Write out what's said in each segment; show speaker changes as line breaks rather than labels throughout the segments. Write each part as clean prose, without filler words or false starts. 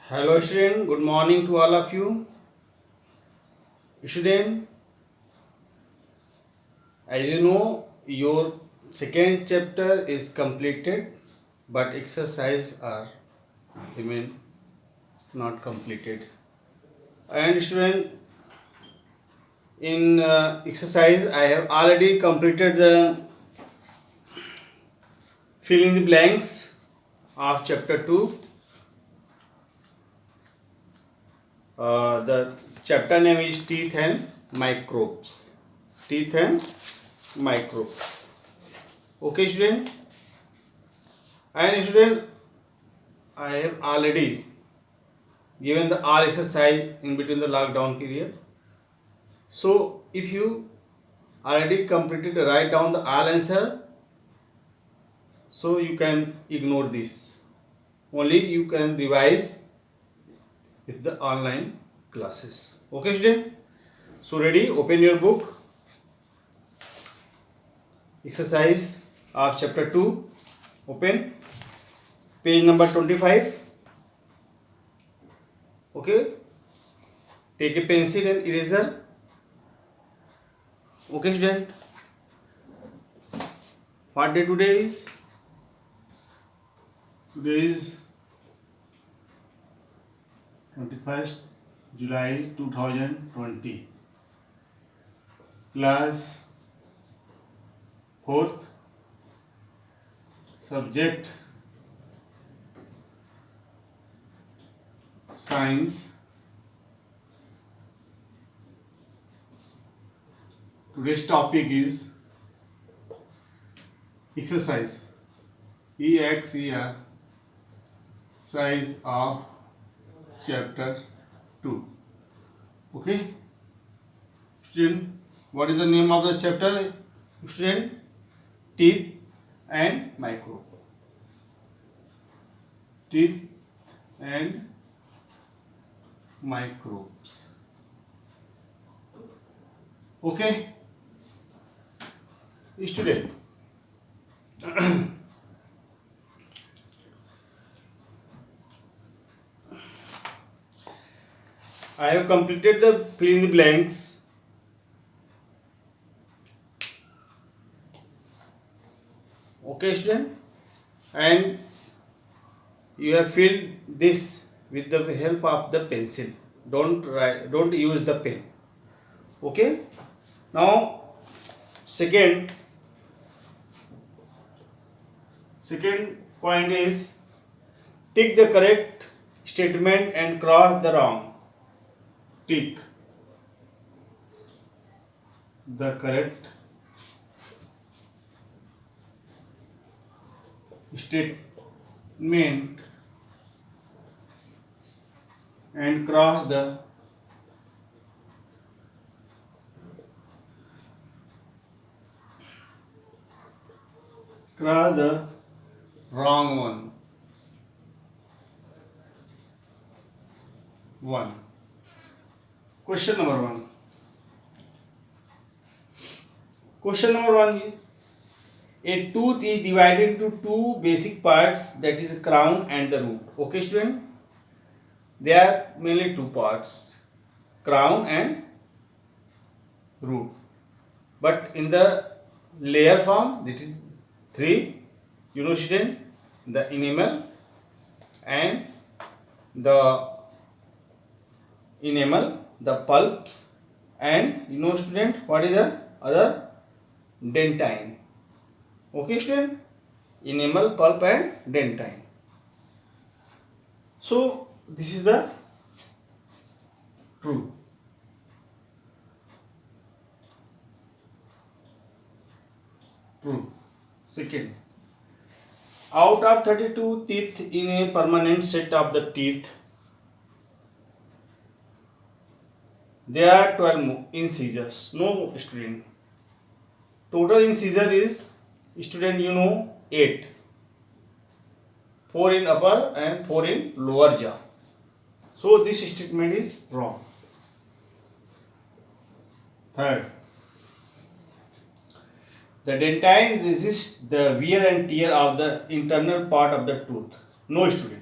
Hello student, good morning to all of you. Student, as you know, your second chapter is completed, but exercise are remain not completed. And student, in exercise, I have already completed the fill in the blanks of chapter 2. The chapter name is Teeth and Microbes. Teeth and Microbes. Okay, student. And student, I have already given the all exercise in between the lockdown period. So if you already completed, write down the all answer. So you can ignore this. Only you can revise with the online classes. Okay, student. So ready? Open your book. Exercise of chapter 2. Open page number 25. Okay. Take a pencil and eraser. Okay, student. What day today is? Today is 21st July 2020. Class 4th. Subject Science. Today's topic is exercise. Exercise of chapter 2. Okay. Student, what is the name of the chapter? Student, teeth and microbe. Teeth and microbes. Okay. Student, I have completed the fill in the blanks. Okay, student, and you have filled this with the help of the pencil. Don't use the pen. Okay. Now, second point is tick the correct statement and cross the wrong. Tick the correct statement and cross the wrong one. Question number 1. Question number 1 is, a tooth is divided into two basic parts, that is crown and the root. Okay, student, there are mainly two parts, crown and root, but in the layer form it is three. You know, student, the enamel and the pulps, and you know, student, what is the other? Dentine. Okay, student, enamel, pulp and dentine. So this is the true. Second, out of 32 teeth in a permanent set of the teeth, there are 12 incisors. No, student. Total incisor is, student, you know, 8. 4 in upper and 4 in lower jaw. So this statement is wrong. Third, the dentine resists the wear and tear of the internal part of the tooth. No, student.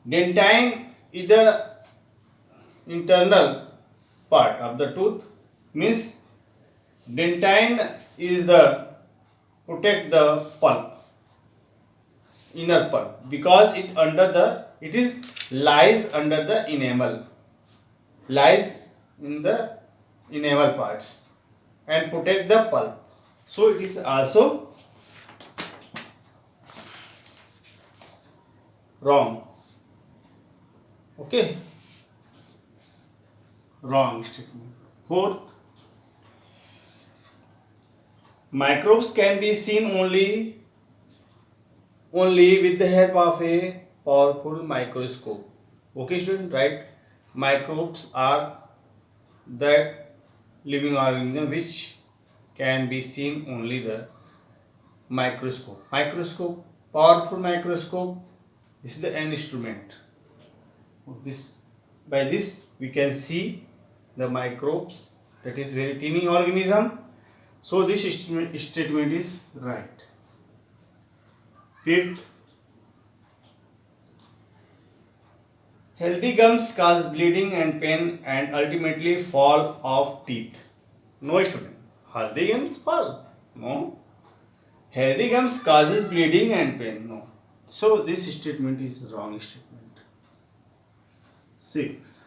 Dentine is the internal part of the tooth, means dentine is the protect the pulp, inner pulp, because it is lies under the enamel, lies in the enamel parts and protect the pulp. So it is also wrong. Okay, wrong statement. Fourth, microbes can be seen only with the help of a powerful microscope. Okay, student, right? Microbes are that living organism which can be seen only the microscope. Microscope, powerful microscope. This is the instrument. By this we can see the microbes, that is very tiny organism. So this statement is right. Fifth, healthy gums cause bleeding and pain and ultimately fall of teeth. No, student. Healthy gums fall. No. Healthy gums causes bleeding and pain. No. So this statement is wrong statement. 6.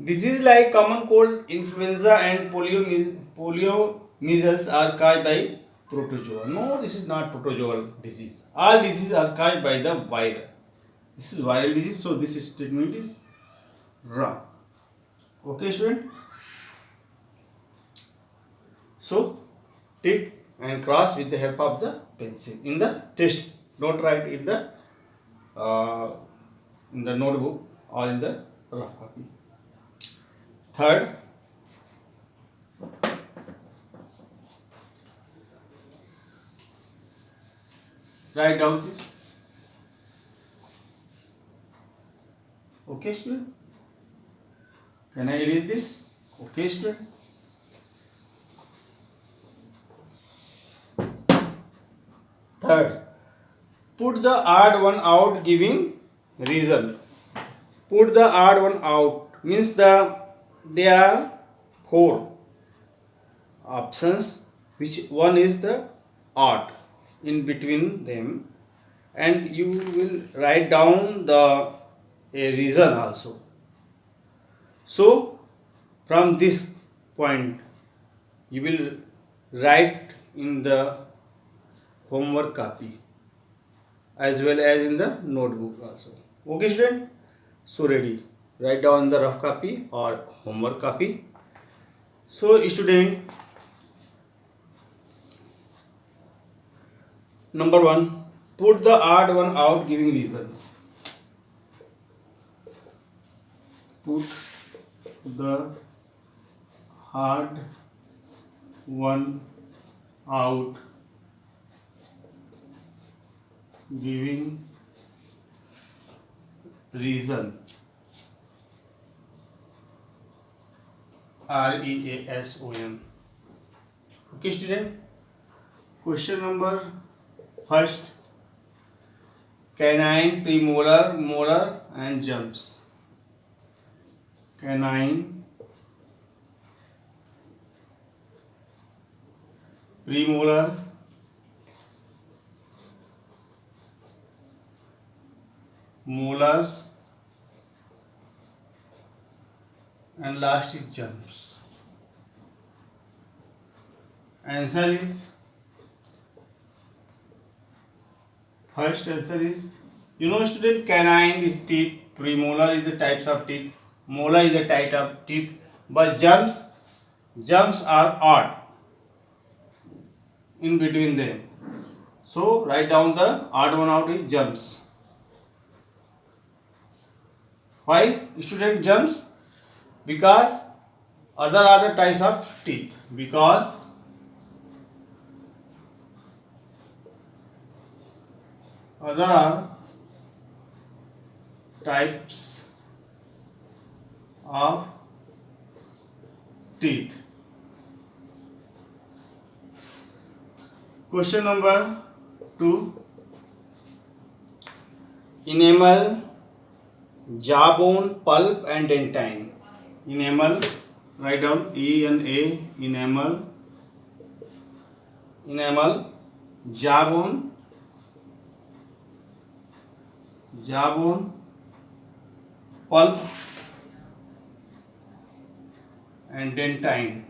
Disease like common cold, influenza and polio measles are caused by protozoa. No, this is not protozoal disease. All diseases are caused by the virus. This is viral disease, so this statement is wrong. Okay, student. So tick and cross with the help of the pencil in the test. Don't write in the notebook or in the rough copy. Third, write down this. Okay, student. Can I erase this? Okay, student. Third, put the odd one out giving reason. Put the odd one out means there are 4 options, which one is the odd in between them, and you will write down a reason also. So from this point you will write in the homework copy as well as in the notebook also. Okay, student. So ready, write down the rough copy or homework copy. So student, number 1, put the odd one out giving reason. Put the odd one out giving reason. REASON. Okay, student. Question number first. Canine, premolar, molar and jumps. Canine, premolar, molars and last is jumps. Answer is, first answer is, student, canine is teeth, premolar is the types of teeth, molar is the type of teeth, but jumps are odd in between them. So write down the odd one out is jumps. Why, student, jumps? Because other are the types of teeth. Because other are types of teeth. Question number 2. Enamel jawbone, pulp and dentine. Enamel, write down E-N-A, enamel, jawbone, pulp and dentine.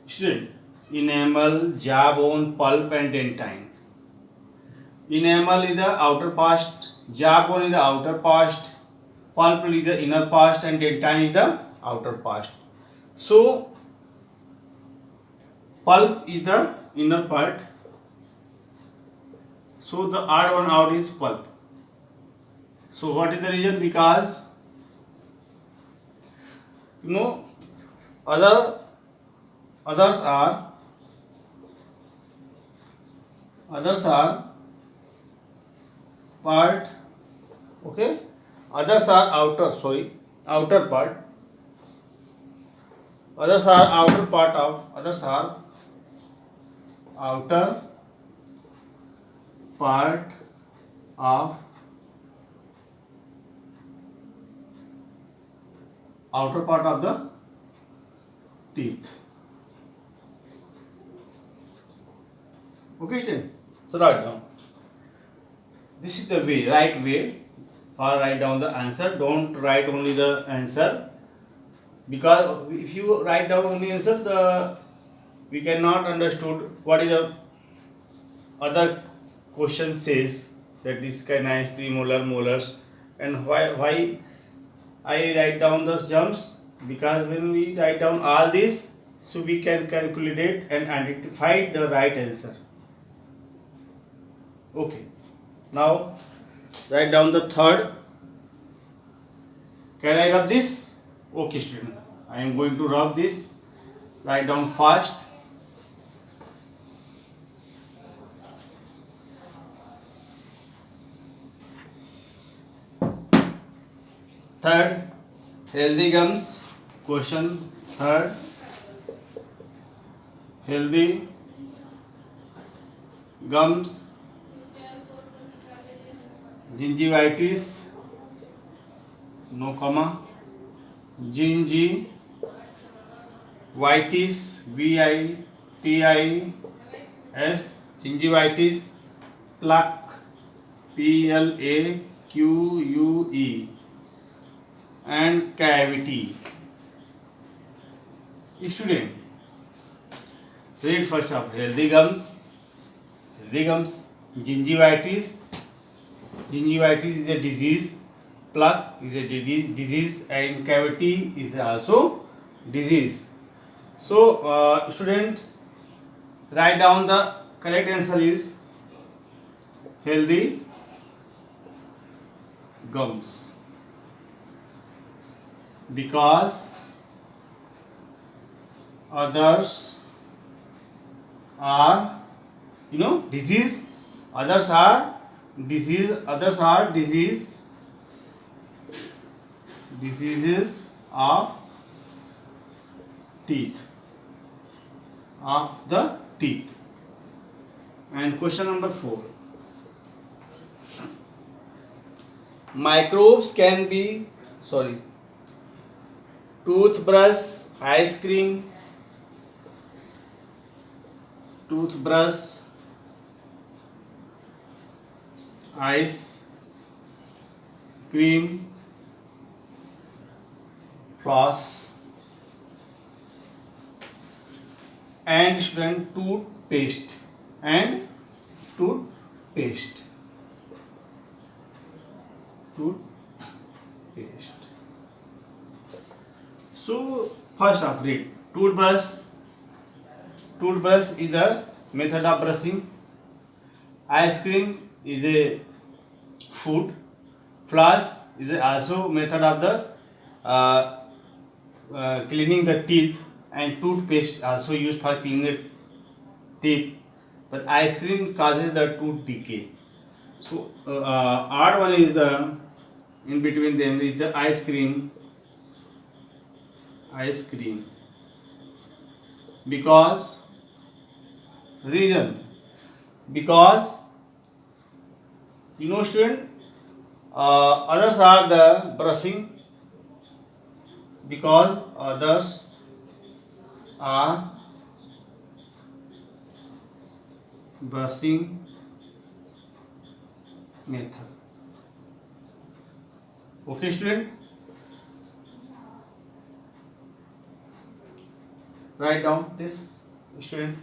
Student, enamel, jawbone, pulp and dentine. Enamel is the outer part, jawbone is the outer part, pulp is the inner part and dentine is the outer part. So pulp is the inner part, so the odd one out is pulp. So what is the reason? Because others are part, okay, others are outer part, others are outer part of outer part of the teeth. Okay, student. So write down. This is the right way for write down the answer. Don't write only the answer, because if you write down only answer, we cannot understood what is the other question says, that is canines, premolar, molars, and why I write down the jumps, because when we write down all this, so we can calculate and identify the right answer. Okay, now write down the third. Can I rub this? Okay, student, I am going to rub this. Write down fast. Third, healthy gums. Question third, healthy gums. Gingivitis, no comma. Gingivitis, V-I-T-I-S, gingivitis. Plaque, P-L-A-Q-U-E, and cavity. Student, read first of healthy gums. Gingivitis is a disease, plaque is a disease, and cavity is also disease. So students, write down the correct answer is healthy gums, because others are disease, others are diseases of the teeth. And question number 4, microbes can be toothbrush, ice cream, floss, and student toothpaste. So first up, read. Toothbrush is the method of brushing. Ice cream is a food. Floss is also method of the cleaning the teeth, and toothpaste also used for cleaning the teeth. But ice cream causes the tooth decay. So odd one is the in between them is the ice cream, because student, Others are the brushing, because others are brushing method. Okay, student, write down this, student.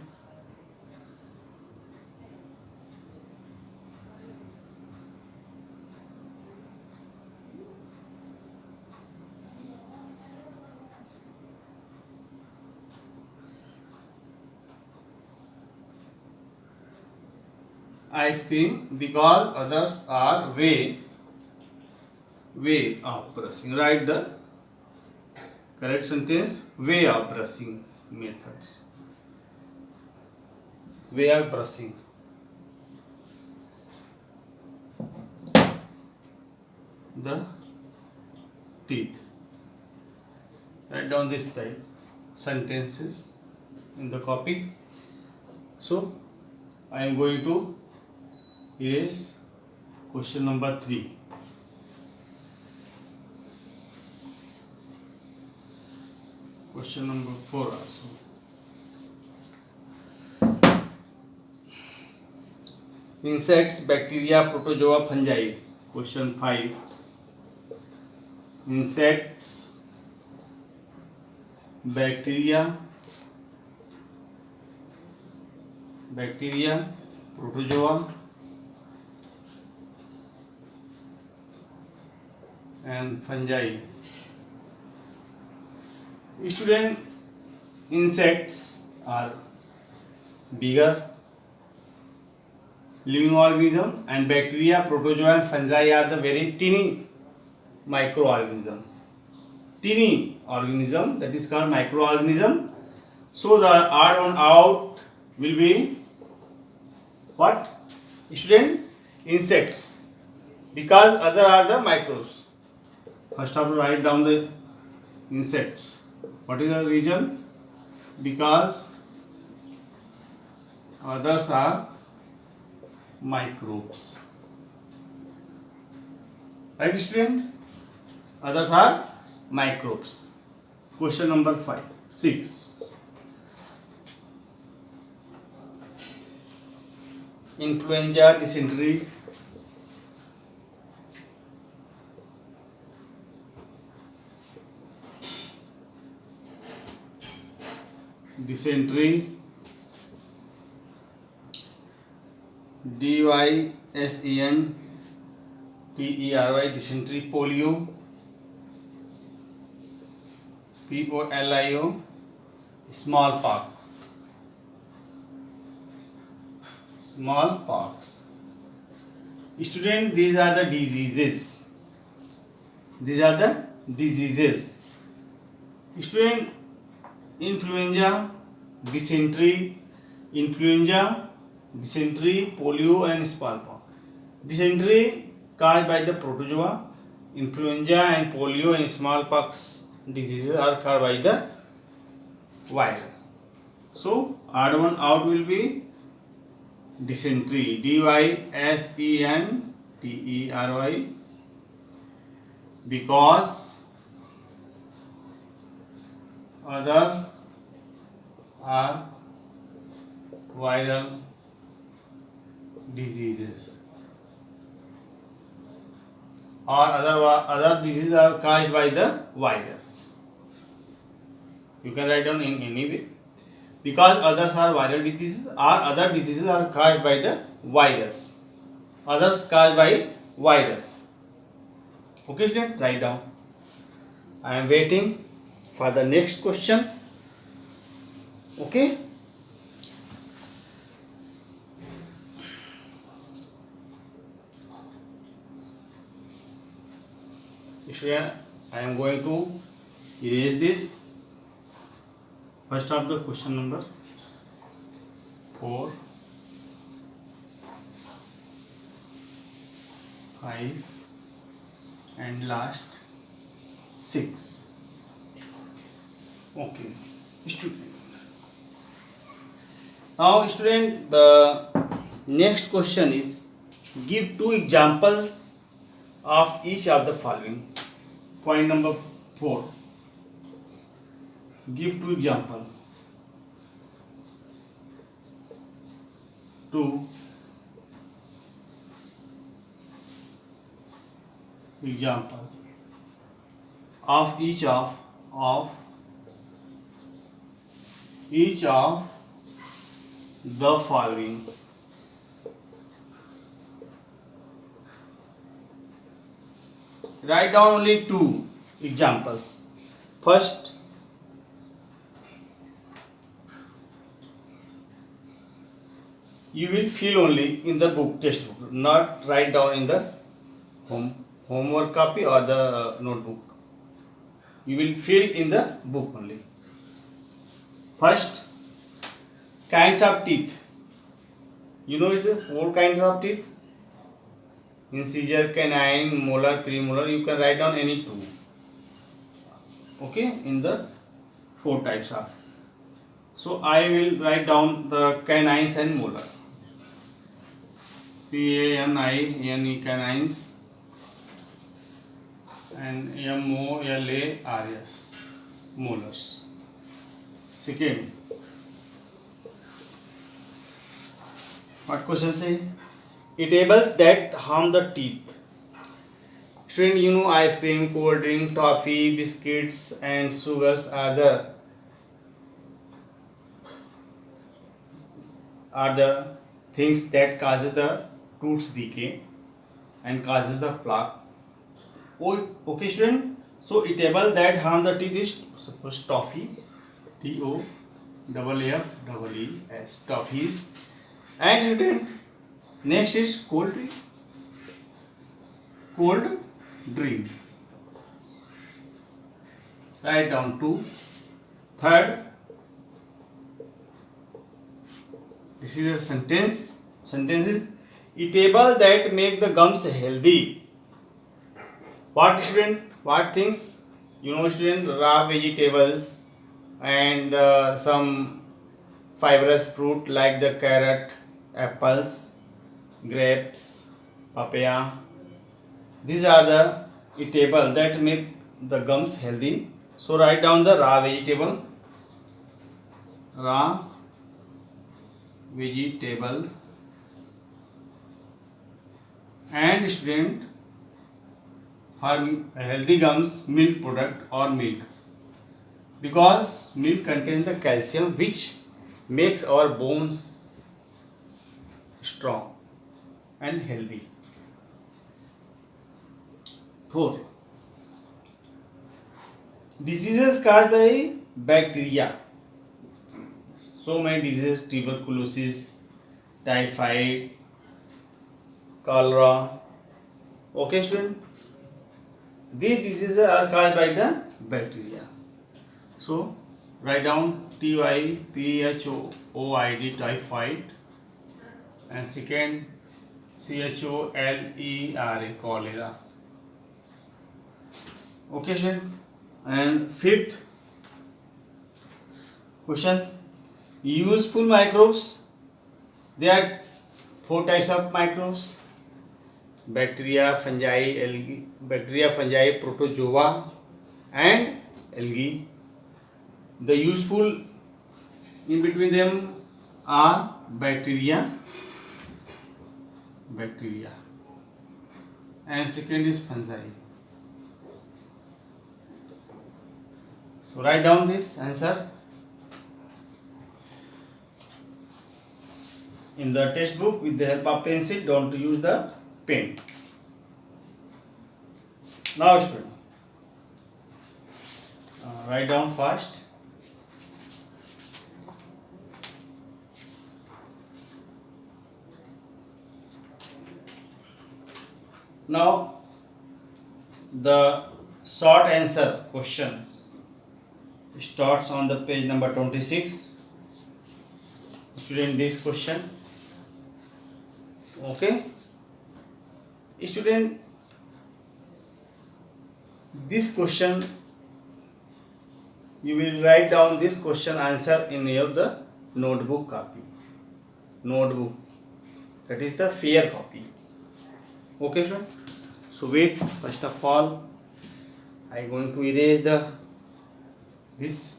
Ice cream, because others are way of brushing. Write the correct sentence. Way of brushing methods. Way of brushing. The teeth. Write down this type sentences in the copy. So I am going to erase question number 3. Question number 4 also. Insects, bacteria, protozoa, fungi. Question 5. Insects, bacteria, protozoa, and fungi. Student, insects are bigger living organism, and bacteria, protozoa, and fungi are the very teeny microorganism. Teeny organism, that is called microorganism. So the odd one out will be what? Student, insects, because other are the microbes. First of all, write down the insects. What is the reason? Because others are microbes. Right, student? Others are microbes. Question number 6. Influenza, dysentery, dysentery, dysentery, dysentery, polio, polio, smallpox. Student, these are the diseases. Student, influenza, dysentery, polio, and smallpox. Dysentery caused by the protozoa. Influenza and polio and smallpox diseases are caused by the virus. So odd one out will be dysentery, dysentery, because other are viral diseases, or other diseases are caused by the virus. You can write down in any way. Because others are viral diseases, or other diseases are caused by the virus. Others caused by virus. Okay, student, write down. I am waiting for the next question. Okay. Student, I am going to erase this. First of the question number 4, 5, and last 6. Okay, student. Now, student, the next question is, give 2 examples of each of the following. Point number 4. Give 2 example. 2 example of each of the following. Write down only 2 examples. First, you will fill only in the book, textbook, not write down in the homework copy or the notebook. You will fill in the book only. First, kinds of teeth. You know it, 4 kinds of teeth: incisor, canine, molar, premolar. You can write down any 2. Okay, in the 4 types of. So I will write down the canines and molar. C-A-N-I-N-E, canines, and M-O-L-A-R-S, molars. Second, what question say? Eatables that harm the teeth. Student, you know ice cream, cold drink, toffee, biscuits and sugars are the things that causes the tooth decay and causes the plaque. Okay student, so eatable that harm the teeth is suppose toffee, T-O-F-F-E-E-S, toffees. And student, next is cold drink. Write down 2. Third, this is a sentence. Sentences: eatable that make the gums healthy. What student? What things? You know student, raw vegetables and some fibrous fruit like the carrot, apples, grapes, papaya. These are the eatable that make the gums healthy. So write down the raw vegetables. And student, for healthy gums, milk product or milk, because milk contains the calcium which makes our bones strong and healthy. 4. Diseases caused by bacteria. So many diseases: tuberculosis, typhoid, cholera. Okay student, these diseases are caused by the bacteria. So write down typhoid, typhoid, and second cholera, cholera. Okay student. And 5th question, useful microbes. There are 4 types of microbes: bacteria, fungi, algae. Bacteria, fungi, protozoa and algae. The useful in between them are bacteria, and second is fungi. So write down this answer in the textbook with the help of pencil. Don't use the pen. Now student, write down first. Now the short answer questions starts on the page number 26. Student, this question. Okay student, this question you will write down this question answer in your the notebook copy. Notebook, that is the fair copy. Okay student, So wait, first of all I am going to erase this.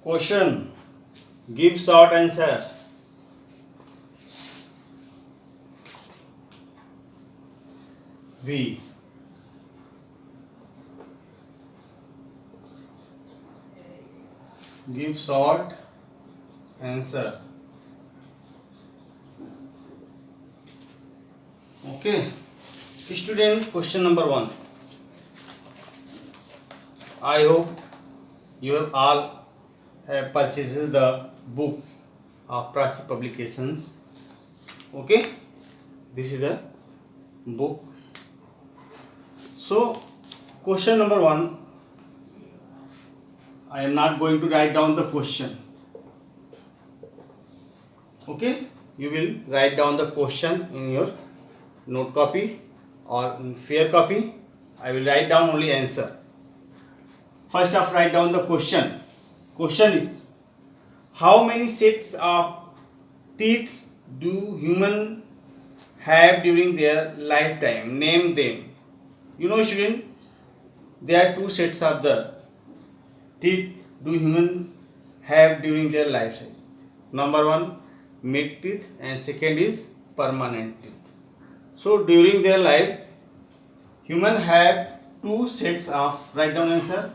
Question. Give short answer. V. Give short answer. Okay. Student, question number 1. I hope you have all have purchased the book of Prachi Publications. Okay. This is the book. So, question number 1. I am not going to write down the question. Okay. You will write down the question in your note copy or in fair copy. I will write down only answer. First off, write down the question. Question is, how many sets of teeth do humans have during their lifetime? Name them. You know, student, there are 2 sets of the teeth do humans have during their lifetime. Number 1, mid teeth, and second is permanent teeth. So during their life, humans have 2 sets of, write down answer.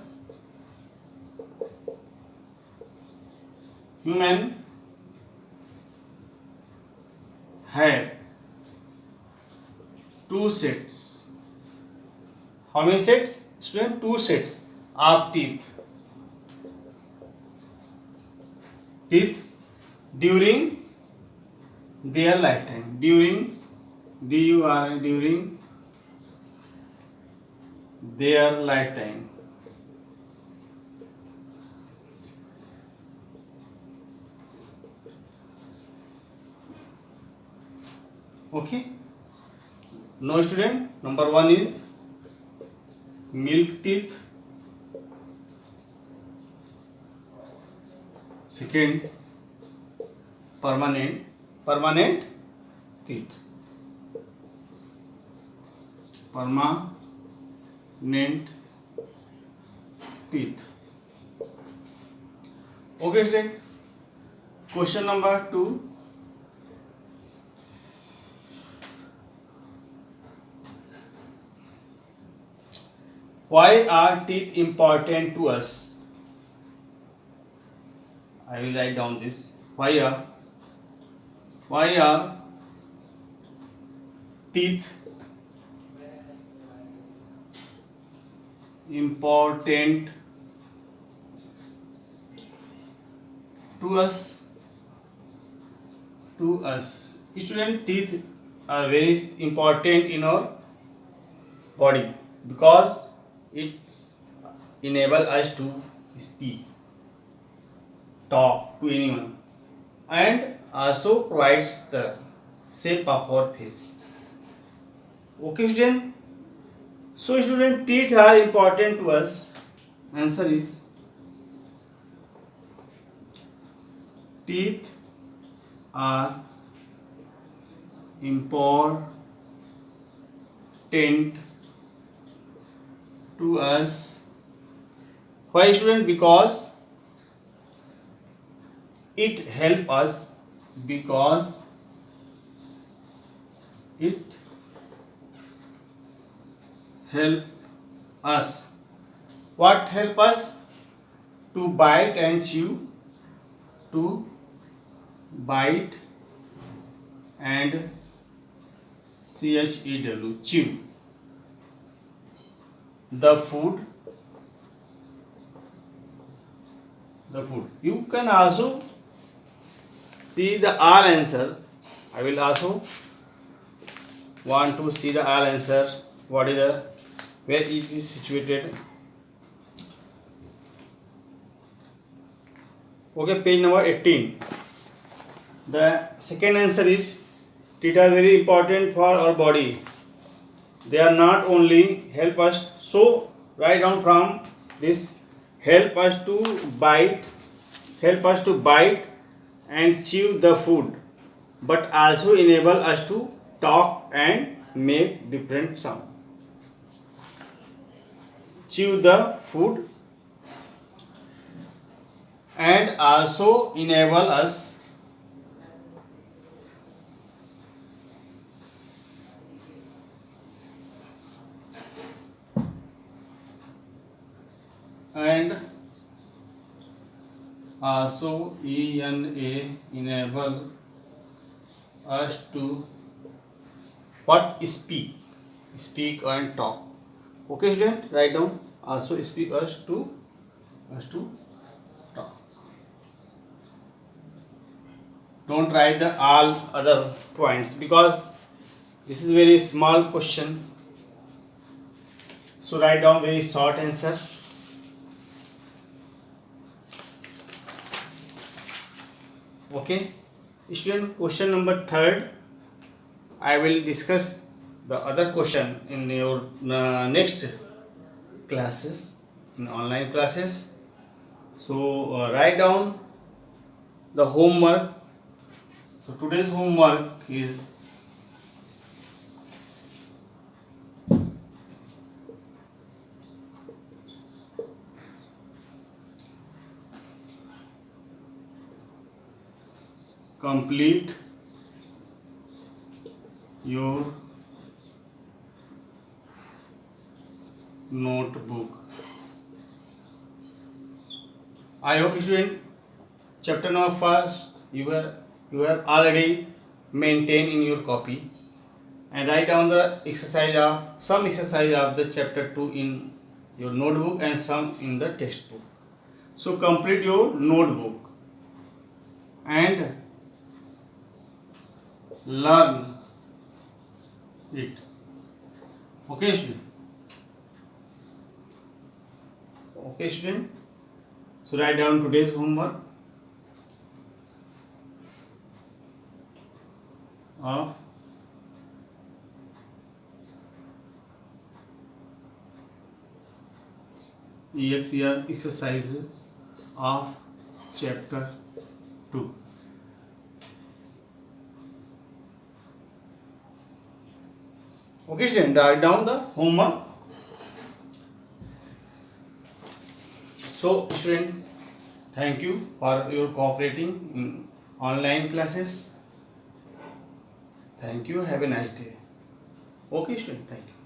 Human have 2 sets. How many sets? Student, 2 sets of teeth. During their lifetime. During during their lifetime. Okay. No, student. Number 1 is milk teeth. Second, permanent teeth. Permanent teeth. Okay, student. Question number 2. Why are teeth important to us? I will write down this. Why are teeth important to us? Student, teeth are very important in our body because it enables us to speak, talk to anyone, and also provides the shape of our face. Okay, student. So, student, teeth are important to us. Answer is, teeth are important to us. Why, student? Because it helps us. Because it help us. What help us? To bite and chew. To bite and chew. Chew. The food. You can also see the all answer. I will also want to see the all answer. What is the, where it is situated? Okay, page number 18. The second answer is teeth are very important for our body. They are not only help us, so write down from this, help us to bite and chew the food, but also enable us to talk and make different sound. Chew the food and also enable us and also enable us to what speak and talk. Okay student, write down also speak us to talk. Don't write the all other points because this is very small question, so write down very short answer. Okay student, question number 3rd, I will discuss the other question in your next classes, in online classes. So write down the homework. So today's homework is complete your notebook. I hope student chapter number 1 you have already maintained in your copy, and write down the some exercise of the chapter 2 in your notebook and some in the textbook. So complete your notebook and learn it. Okay student? Okay student? So write down today's homework of EXER exercises of chapter 2. Okay student, write down the homework. So student, thank you for your cooperating in online classes. Thank you, have a nice day. Okay student, thank you.